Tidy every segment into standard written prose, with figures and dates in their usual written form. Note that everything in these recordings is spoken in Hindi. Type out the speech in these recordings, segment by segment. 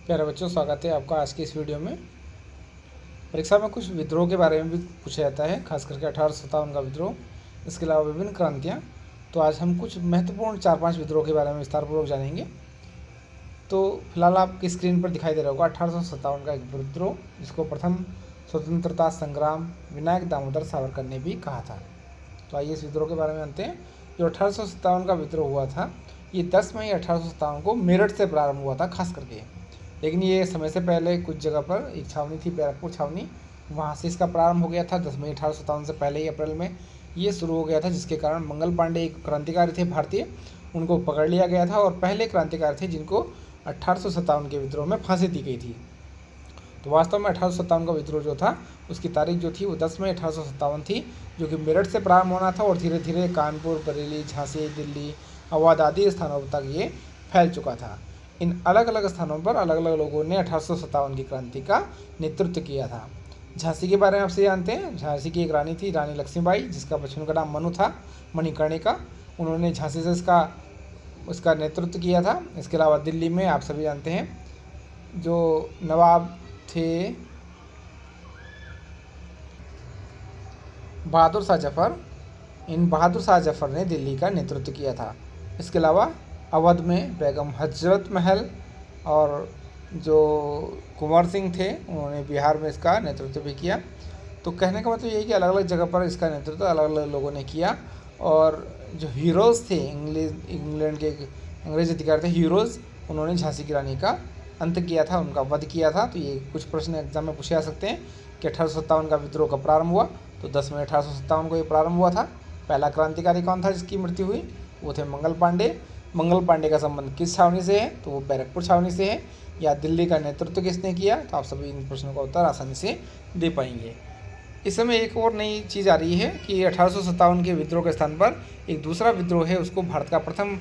प्यारे बच्चों, स्वागत है आपका आज की इस वीडियो में। परीक्षा में कुछ विद्रोह के बारे में भी पूछा जाता है, खास करके 1857 का विद्रोह, इसके अलावा विभिन्न क्रांतियाँ। तो आज हम कुछ महत्वपूर्ण 4-5 विद्रोह के बारे में विस्तारपूर्वक जानेंगे। तो फिलहाल आपकी स्क्रीन पर दिखाई दे रहा होगा 1857 का एक विद्रोह, जिसको प्रथम स्वतंत्रता संग्राम विनायक दामोदर सावरकर ने भी कहा था। तो आइए इस विद्रोह के बारे में जानते हैं। जो 1857 का विद्रोह हुआ था, ये 10 मई 1857 को मेरठ से प्रारंभ हुआ था खास करके। लेकिन ये समय से पहले कुछ जगह पर एक छावनी थी, बैरकपुर छावनी, वहाँ से इसका प्रारंभ हो गया था। 10 मई 1857 से पहले ही अप्रैल में ये शुरू हो गया था, जिसके कारण मंगल पांडे एक क्रांतिकारी थे भारतीय, उनको पकड़ लिया गया था और पहले क्रांतिकारी थे जिनको 1857 के विद्रोह में फांसी दी गई थी। तो वास्तव में 1857 का विद्रोह जो था, उसकी तारीख जो थी वो 10 मई 1857 थी, जो कि मेरठ से प्रारंभ होना था और धीरे धीरे कानपुर, बरेली, झांसी, दिल्ली, अवध आदि स्थानों तक ये फैल चुका था। इन अलग अलग स्थानों पर अलग अलग लोगों ने 1857 की क्रांति का नेतृत्व किया था। झांसी के बारे में आपसे जानते हैं। झांसी की एक रानी थी, रानी लक्ष्मीबाई, जिसका बचपन का नाम मनु था, मणिकर्णिका। उन्होंने झांसी से उसका नेतृत्व किया था। इसके अलावा दिल्ली में आप सभी जानते हैं जो नवाब थे बहादुर शाह जफर, इन बहादुर शाह जफर ने दिल्ली का नेतृत्व किया था। इसके अलावा अवध में बेगम हजरत महल और जो कुंवर सिंह थे, उन्होंने बिहार में इसका नेतृत्व भी किया। तो कहने का मतलब यही कि अलग अलग जगह पर इसका नेतृत्व अलग अलग लोगों ने किया। और जो हीरोज़ थे, इंग्लैंड के अंग्रेज अधिकारी थे हीरोज़, उन्होंने झांसी की रानी का अंत किया था, उनका वध किया था। तो ये कुछ प्रश्न एग्जाम में पूछे जा सकते हैं कि 1857 का विद्रोह कब प्रारंभ हुआ। तो 10 मई 1857 को ये प्रारंभ हुआ था। पहला क्रांतिकारी कौन था जिसकी मृत्यु हुई? वो थे मंगल पांडे। मंगल पांडे का संबंध किस छावनी से है? तो वो बैरकपुर छावनी से है। या दिल्ली का नेतृत्व किसने किया? तो आप सभी इन प्रश्नों का उत्तर आसानी से दे पाएंगे। इस समय एक और नई चीज़ आ रही है कि 1857 के विद्रोह के स्थान पर एक दूसरा विद्रोह है, उसको भारत का प्रथम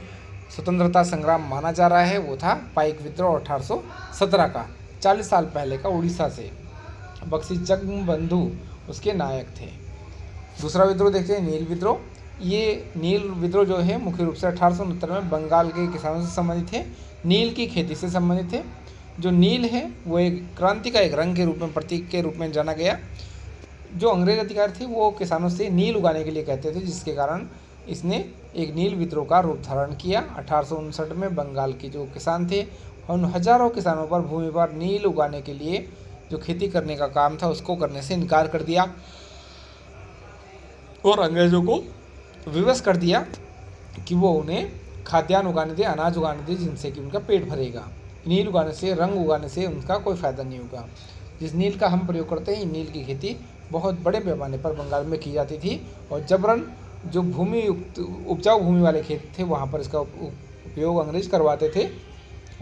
स्वतंत्रता संग्राम माना जा रहा है। वो था पाइक विद्रोह 1817 का, 40 साल पहले का, उड़ीसा से। बख्शी जगबंधु उसके नायक थे। दूसरा विद्रोह देखते हैं, नील विद्रोह। ये नील विद्रोह जो है मुख्य रूप से 1869 में बंगाल के किसानों से संबंधित थे, नील की खेती से संबंधित थे। जो नील है वो एक क्रांति का एक रंग के रूप में, प्रतीक के रूप में जाना गया। जो अंग्रेज अधिकारी थे वो किसानों से नील उगाने के लिए कहते थे, जिसके कारण इसने एक नील विद्रोह का रूप धारण किया। 1859 में बंगाल के जो किसान थे, उन हजारों किसानों पर भूमि पर नील उगाने के लिए जो खेती करने का काम था उसको करने से इनकार कर दिया और अंग्रेजों को विवश कर दिया कि वो उन्हें खाद्यान्न उगाने दे, अनाज उगाने दे, जिनसे कि उनका पेट भरेगा। नील उगाने से, रंग उगाने से उनका कोई फ़ायदा नहीं होगा। जिस नील का हम प्रयोग करते हैं, नील की खेती बहुत बड़े पैमाने पर बंगाल में की जाती थी और जबरन जो उपजाऊ भूमि वाले खेत थे वहाँ पर इसका उपयोग अंग्रेज करवाते थे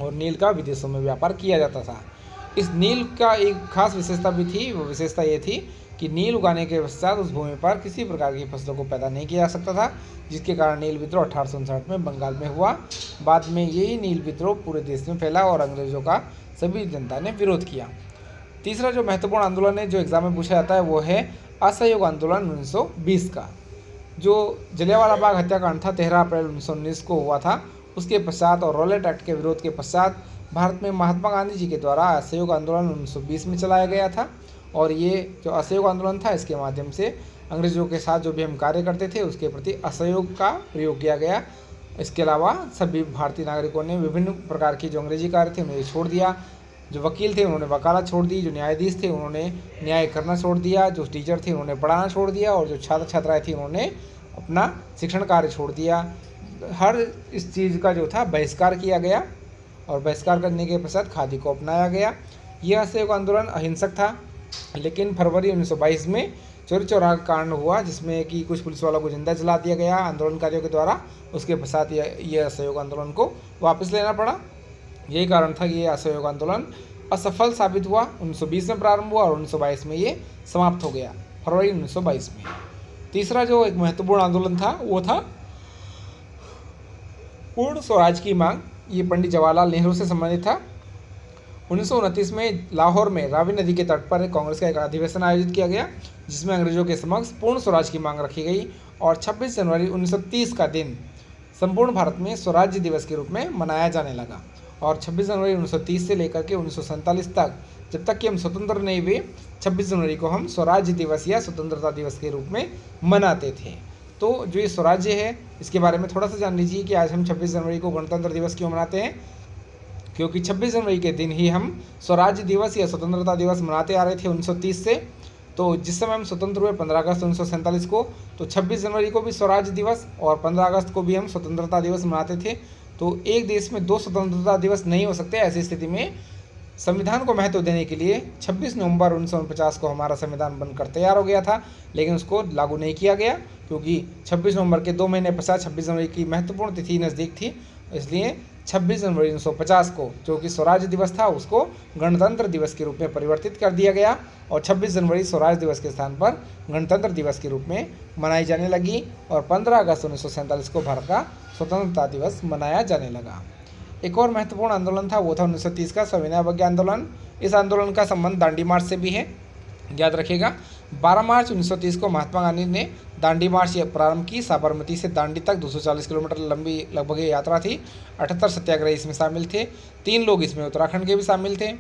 और नील का विदेशों में व्यापार किया जाता था। इस नील का एक खास विशेषता भी थी। वो विशेषता ये थी कि नील उगाने के पश्चात उस भूमि पर किसी प्रकार की फसलों को पैदा नहीं किया जा सकता था, जिसके कारण नील विद्रोह 1859 में बंगाल में हुआ। बाद में यही नील विद्रोह पूरे देश में फैला और अंग्रेजों का सभी जनता ने विरोध किया। तीसरा जो महत्वपूर्ण आंदोलन है, जो एग्जाम में पूछा जाता है, वो है असहयोग आंदोलन 1920 का। जो जलियांवाला बाग हत्याकांड था 13 अप्रैल 1919 को हुआ था, उसके पश्चात और रॉलेट एक्ट के विरोध के पश्चात भारत में महात्मा गांधी जी के द्वारा असहयोग आंदोलन 1920 में चलाया गया था। और ये जो असहयोग आंदोलन था, इसके माध्यम से अंग्रेजों के साथ जो भी हम कार्य करते थे उसके प्रति असहयोग का प्रयोग किया गया। इसके अलावा सभी भारतीय नागरिकों ने विभिन्न प्रकार की जो अंग्रेजी कार्य थे उन्हें छोड़ दिया। जो वकील थे उन्होंने वकालत छोड़ दी, जो न्यायाधीश थे उन्होंने न्याय करना छोड़ दिया, जो टीचर थे उन्होंने पढ़ाना छोड़ दिया और जो छात्र छात्राएँ थी उन्होंने अपना शिक्षण कार्य छोड़ दिया। हर इस चीज़ का जो था बहिष्कार किया गया और बहिष्कार करने के पश्चात खादी को अपनाया गया। यह असहयोग आंदोलन अहिंसक था, लेकिन फरवरी 1922 में चोरी चौरा कांड हुआ, जिसमें कि कुछ पुलिस वालों को जिंदा जला दिया गया आंदोलनकारियों के द्वारा। उसके पश्चात यह असहयोग आंदोलन को वापस लेना पड़ा। यही कारण था कि ये असहयोग आंदोलन असफल साबित हुआ। 1920 में प्रारंभ हुआ और 1922 में ये समाप्त हो गया, फरवरी 1922 में। तीसरा जो एक महत्वपूर्ण आंदोलन था वो था पूर्ण स्वराज की मांग। ये पंडित जवाहरलाल नेहरू से संबंधित था। 1929 में लाहौर में रावी नदी के तट पर कांग्रेस का एक अधिवेशन आयोजित किया गया, जिसमें अंग्रेजों के समक्ष पूर्ण स्वराज की मांग रखी गई और 26 जनवरी 1930 का दिन संपूर्ण भारत में स्वराज्य दिवस के रूप में मनाया जाने लगा। और 26 जनवरी 1930 से लेकर के 1947 तक, जब तक कि हम स्वतंत्र नहीं हुए, 26 जनवरी को हम स्वराज्य दिवस या स्वतंत्रता दिवस के रूप में मनाते थे। तो जो ये स्वराज्य है इसके बारे में थोड़ा सा जान लीजिए कि आज हम 26 जनवरी को गणतंत्र दिवस क्यों मनाते हैं। क्योंकि 26 जनवरी के दिन ही हम स्वराज्य दिवस या स्वतंत्रता दिवस मनाते आ रहे थे 1930 से। तो जिस समय हम स्वतंत्र हुए 15 अगस्त 1947 को, तो 26 जनवरी को भी स्वराज्य दिवस और 15 अगस्त को भी हम स्वतंत्रता दिवस मनाते थे। तो एक देश में दो स्वतंत्रता दिवस नहीं हो सकते। ऐसी स्थिति में संविधान को महत्व देने के लिए 26 नवंबर 1949 को हमारा संविधान बनकर तैयार हो गया था, लेकिन उसको लागू नहीं किया गया क्योंकि 26 नवंबर के 2 महीने पश्चात 26 जनवरी की महत्वपूर्ण तिथि नज़दीक थी। इसलिए 26 जनवरी 1950 को, जो कि स्वराज्य दिवस था, उसको गणतंत्र दिवस के रूप में परिवर्तित कर दिया गया और 26 जनवरी स्वराज्य दिवस के स्थान पर गणतंत्र दिवस के रूप में मनाई जाने लगी और 15 अगस्त 1947 को भारत का स्वतंत्रता दिवस मनाया जाने लगा। एक और महत्वपूर्ण आंदोलन था, वो था 1930 का सविनय अवज्ञा आंदोलन। इस आंदोलन का संबंध दांडी मार्च से भी है, याद रखिएगा। 12 मार्च 1930 को महात्मा गांधी ने दांडी मार्च प्रारंभ की। साबरमती से दांडी तक 240 किलोमीटर लंबी लगभग ये यात्रा थी। 78 सत्याग्रही इसमें शामिल थे। 3 लोग इसमें उत्तराखंड के भी शामिल थे।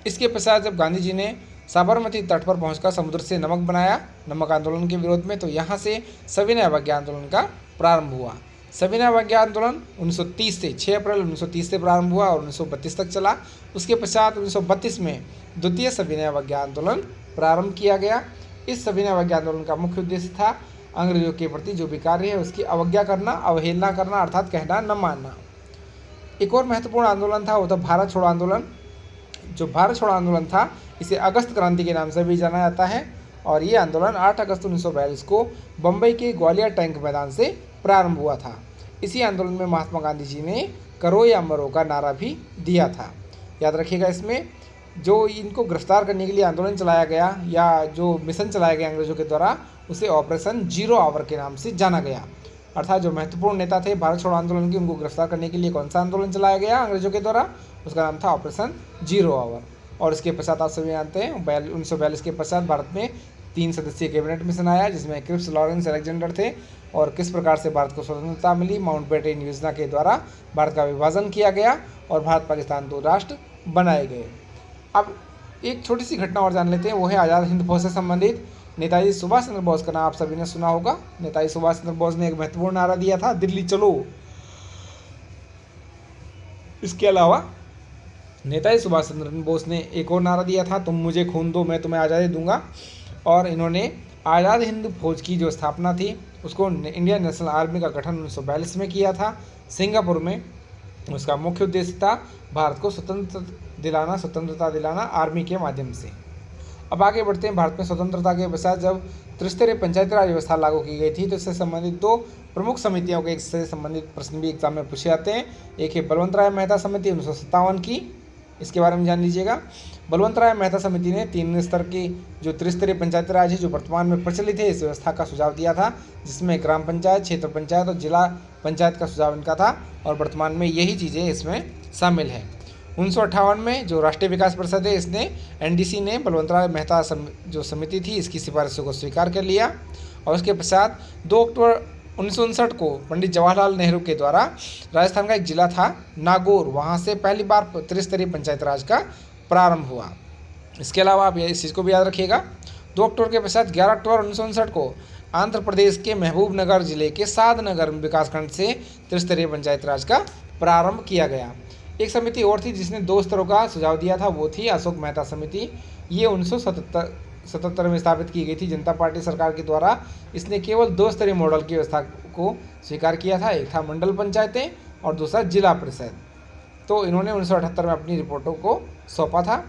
इसके पश्चात जब गांधी जी ने साबरमती तट पर पहुंचकर समुद्र से नमक बनाया नमक आंदोलन के विरोध में, तो यहाँ से सविनय अवज्ञा आंदोलन का प्रारंभ हुआ। सविनय अवज्ञा आंदोलन 1930 से 6 अप्रैल 1930 से प्रारंभ हुआ और 1932 तक चला। उसके पश्चात 1932 में द्वितीय सविनय अवज्ञा आंदोलन प्रारंभ किया गया। इस सविनय अवज्ञा आंदोलन का मुख्य उद्देश्य था अंग्रेजों के प्रति जो भी कार्य है उसकी अवज्ञा करना, अवहेलना करना, अर्थात कहना न मानना। एक और महत्वपूर्ण आंदोलन था, वो था भारत छोड़ो आंदोलन। जो भारत छोड़ो आंदोलन था इसे अगस्त क्रांति के नाम से भी जाना जाता है और ये आंदोलन 8 अगस्त 1942 को बम्बई के ग्वालियर टैंक मैदान से प्रारंभ हुआ था। इसी आंदोलन में महात्मा गांधी जी ने करो या मरो का नारा भी दिया था। याद रखिएगा, इसमें जो इनको गिरफ्तार करने के लिए आंदोलन चलाया गया या जो मिशन चलाया गया अंग्रेजों के द्वारा, उसे ऑपरेशन 0 आवर के नाम से जाना गया। अर्थात जो महत्वपूर्ण नेता थे भारत छोड़ो आंदोलन के, उनको गिरफ्तार करने के लिए कौन सा आंदोलन चलाया गया अंग्रेजों के द्वारा, उसका नाम था ऑपरेशन 0 आवर। और इसके पश्चात आप सभी जानते हैं 1942 के पश्चात भारत में 3 सदस्यीय कैबिनेट मिशन आया, जिसमें क्रिप्स, लॉरेंस, अलेक्जेंडर थे। और किस प्रकार से भारत को स्वतंत्रता मिली, माउंटबेटन योजना के द्वारा भारत का विभाजन किया गया और भारत पाकिस्तान 2 राष्ट्र बनाए गए। अब एक छोटी सी घटना और जान लेते हैं, वो है आज़ाद हिंद फौज से संबंधित। नेताजी सुभाष चंद्र बोस का नाम आप सभी ने सुना होगा। नेताजी सुभाष चंद्र बोस ने एक महत्वपूर्ण नारा दिया था, दिल्ली चलो। इसके अलावा नेताजी सुभाष चंद्र बोस ने एक और नारा दिया था, तुम मुझे खून दो मैं तुम्हें आज़ादी दूंगा। और इन्होंने आज़ाद हिंद फौज की जो स्थापना थी उसको इंडियन नेशनल आर्मी का गठन 1942 में किया था सिंगापुर में। उसका मुख्य उद्देश्य था भारत को स्वतंत्रता दिलाना आर्मी के माध्यम से। अब आगे बढ़ते हैं। भारत में स्वतंत्रता के पश्चात जब त्रिस्तरीय पंचायती राज व्यवस्था लागू की गई थी, तो इससे संबंधित 2 प्रमुख समितियों के से संबंधित प्रश्न भी एग्जाम में पूछे जाते हैं। एक है बलवंत राय मेहता समिति 1957 की, इसके बारे में जान लीजिएगा। बलवंत राय मेहता समिति ने 3 स्तर की जो त्रिस्तरीय पंचायती राज है जो वर्तमान में प्रचलित है, इस व्यवस्था का सुझाव दिया था, जिसमें ग्राम पंचायत, क्षेत्र पंचायत और जिला पंचायत का सुझाव इनका था और वर्तमान में यही चीज़ें इसमें शामिल हैं। 1958 में जो राष्ट्रीय विकास परिषद है, इसने एनडीसी ने बलवंत राय मेहता जो समिति थी इसकी सिफारिशों को स्वीकार कर लिया। और उसके पश्चात 2 अक्टूबर 1959 को पंडित जवाहरलाल नेहरू के द्वारा राजस्थान का एक जिला था नागौर, वहाँ से पहली बार त्रिस्तरीय पंचायत राज का प्रारंभ हुआ। इसके अलावा आप इस चीज़ को भी याद रखिएगा, 2 अक्टूबर के पश्चात 11 अक्टूबर 1959 को आंध्र प्रदेश के महबूबनगर जिले के साधनगर विकासखंड से त्रिस्तरीय पंचायत राज का प्रारंभ किया गया। एक समिति और थी जिसने 2 स्तरों का सुझाव दिया था, वो थी अशोक मेहता समिति। ये 1977 में स्थापित की गई थी जनता पार्टी सरकार के द्वारा। इसने केवल 2 स्तरीय मॉडल की व्यवस्था को स्वीकार किया था, एक था मंडल पंचायतें और दूसरा जिला परिषद। तो इन्होंने 1978 में अपनी रिपोर्टों को सौंपा था।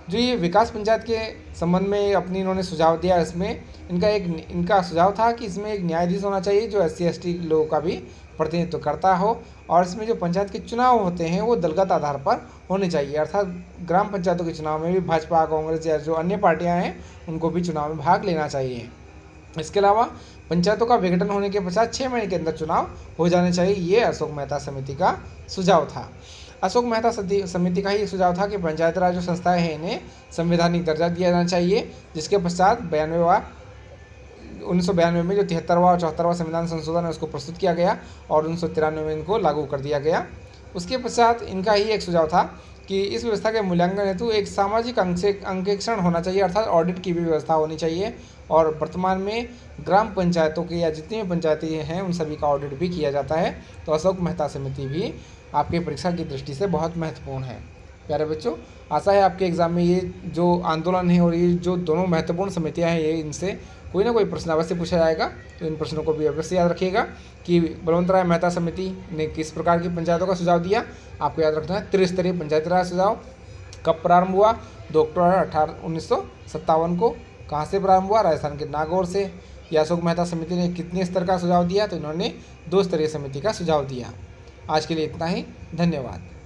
जो ये विकास पंचायत के संबंध में अपनी इन्होंने सुझाव दिया, इसमें इनका सुझाव था कि इसमें एक न्यायाधीश होना चाहिए जो SC/ST लोगों का भी प्रतिनिधित्व करता हो, और इसमें जो पंचायत के चुनाव होते हैं वो दलगत आधार पर होने चाहिए, अर्थात ग्राम पंचायतों के चुनाव में भी भाजपा, कांग्रेस या जो अन्य पार्टियां हैं उनको भी चुनाव में भाग लेना चाहिए। इसके अलावा पंचायतों का विघटन होने के पश्चात 6 महीने के अंदर चुनाव हो जाने चाहिए, ये अशोक मेहता समिति का सुझाव था। अशोक मेहता समिति का ही सुझाव था कि पंचायत राज जो संस्थाएं हैं इन्हें संवैधानिक दर्जा दिया जाना चाहिए, जिसके पश्चात 1992 में जो 73वां और 74वां संविधान संशोधन है उसको प्रस्तुत किया गया और 1993 में इनको लागू कर दिया गया। उसके पश्चात इनका ही एक सुझाव था कि इस व्यवस्था के मूल्यांकन हेतु एक सामाजिक अंकेक्षण होना चाहिए, अर्थात ऑडिट की भी व्यवस्था होनी चाहिए। और वर्तमान में ग्राम पंचायतों के या जितनी भी पंचायतें हैं उन सभी का ऑडिट भी किया जाता है। तो अशोक मेहता समिति भी आपके परीक्षा की दृष्टि से बहुत महत्वपूर्ण है। प्यारे बच्चों, आशा है आपके एग्जाम में ये जो आंदोलन है और ये जो दोनों महत्वपूर्ण समितियां हैं, ये इनसे कोई ना कोई प्रश्न अवश्य पूछा जाएगा। तो इन प्रश्नों को भी अवश्य याद रखिएगा कि बलवंतराय मेहता समिति ने किस प्रकार की पंचायतों का सुझाव दिया। आपको याद रखना है त्रिस्तरीय पंचायती राज सुझाव कब प्रारंभ हुआ, 2 अक्टूबर 1957 को। कहाँ से प्रारंभ हुआ, राजस्थान के नागौर से। या अशोक मेहता समिति ने कितने स्तर का सुझाव दिया, तो इन्होंने 2 स्तरीय समिति का सुझाव दिया। आज के लिए इतना ही, धन्यवाद।